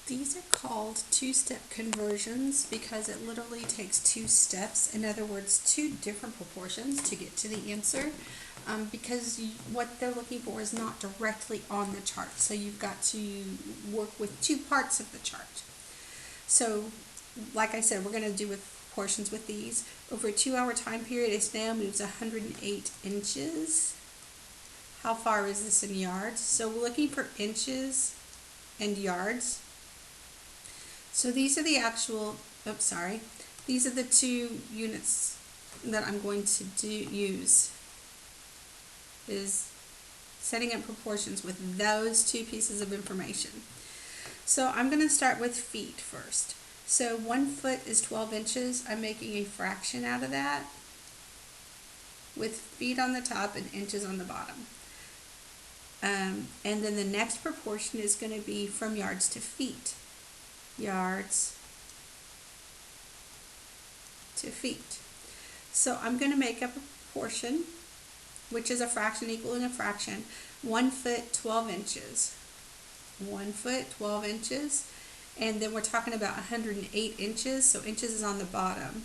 These are called two-step conversions because it literally takes two steps, in other words, two different proportions to get to the answer, because what they're looking for is not directly on the chart. So you've got to work with two parts of the chart. So like I said, we're going to do with proportions with these. Over a 2-hour time period, a snail moves 108 inches. How far is this in yards? So we're looking for inches and yards. So these are the actual, these are the two units that I'm going to use, is setting up proportions with those two pieces of information. So I'm going to start with feet first. So 1 foot is 12 inches. I'm making a fraction out of that with feet on the top and inches on the bottom. And then the next proportion is going to be from yards to feet. Yards to feet. So I'm going to make up a proportion, which is a fraction equaling a fraction. 1 foot, 12 inches. 1 foot, 12 inches. And then we're talking about 108 inches, so inches is on the bottom.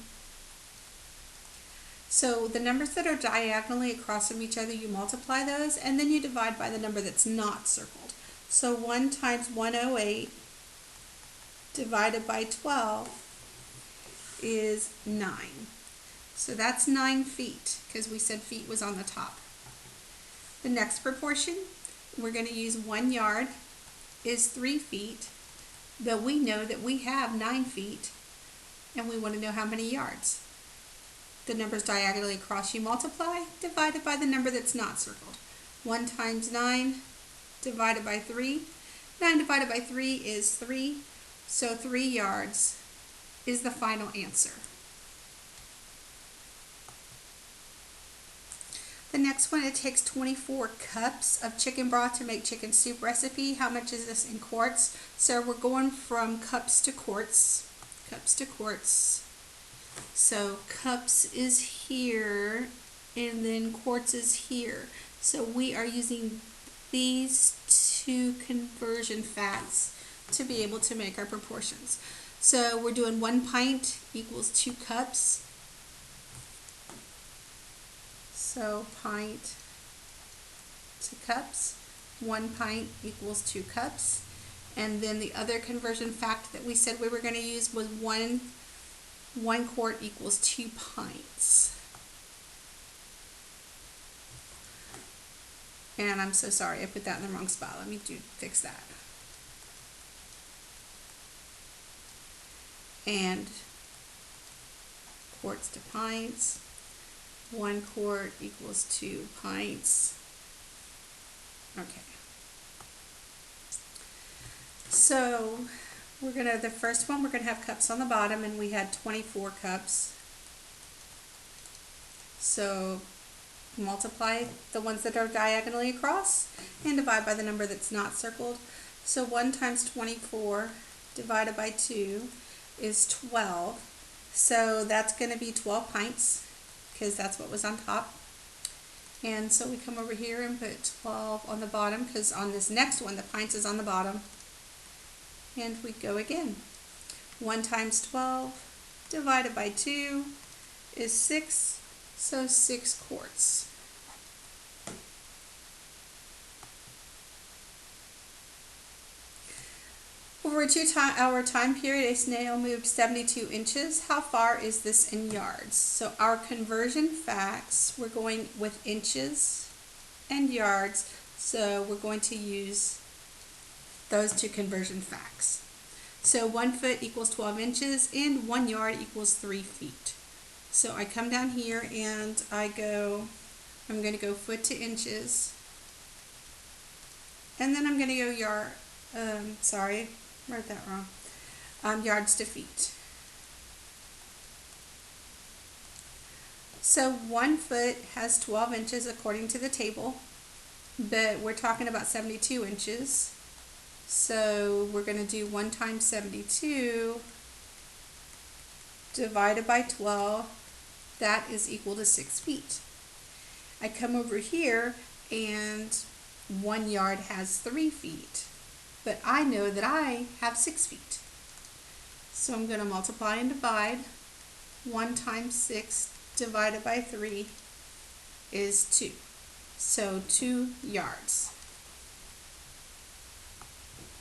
So the numbers that are diagonally across from each other, you multiply those, and then you divide by the number that's not circled. So 1 times 108 divided by 12 is 9. So that's 9 feet, because we said feet was on the top. The next proportion, we're going to use 1 yard is 3 feet, but we know that we have 9 feet, and we want to know how many yards. The numbers diagonally across, you multiply, divided by the number that's not circled. 1 times 9 divided by 3. 9 divided by 3 is 3. So 3 yards is the final answer. The next one, it takes 24 cups of chicken broth to make chicken soup recipe. How much is this in quarts? So we're going from cups to quarts. Cups to quarts. So cups is here and then quarts is here. So we are using these two conversion facts to be able to make our proportions. So we're doing 1 pint equals 2 cups. So pint to cups. 1 pint equals 2 cups. And then the other conversion fact that we said we were going to use was 1 quart equals 2 pints. And I'm so sorry, I put that in the wrong spot. Let me fix that. And quarts to pints. 1 quart equals 2 pints. Okay. So the first one, we're gonna have cups on the bottom, and we had 24 cups. So multiply the ones that are diagonally across and divide by the number that's not circled. So 1 times 24 divided by 2 is 12. So that's going to be 12 pints, because that's what was on top. And so we come over here and put 12 on the bottom, because on this next one the pints is on the bottom. And we go again. 1 times 12 divided by 2 is 6, so 6 quarts. Over a 2-hour time period, a snail moved 72 inches. How far is this in yards? So our conversion facts, we're going with inches and yards, so we're going to use those two conversion facts. So 1 foot equals 12 inches and 1 yard equals 3 feet. So I come down here and I'm going to go foot to inches, and then I'm going to go wrote that wrong. Yards to feet. So 1 foot has 12 inches according to the table, but we're talking about 72 inches. So we're going to do 1 times 72 divided by 12. That is equal to 6 feet. I come over here and 1 yard has 3 feet. but I know that I have 6 feet. So I'm going to multiply and divide. 1 times 6 divided by 3 is 2. So 2 yards.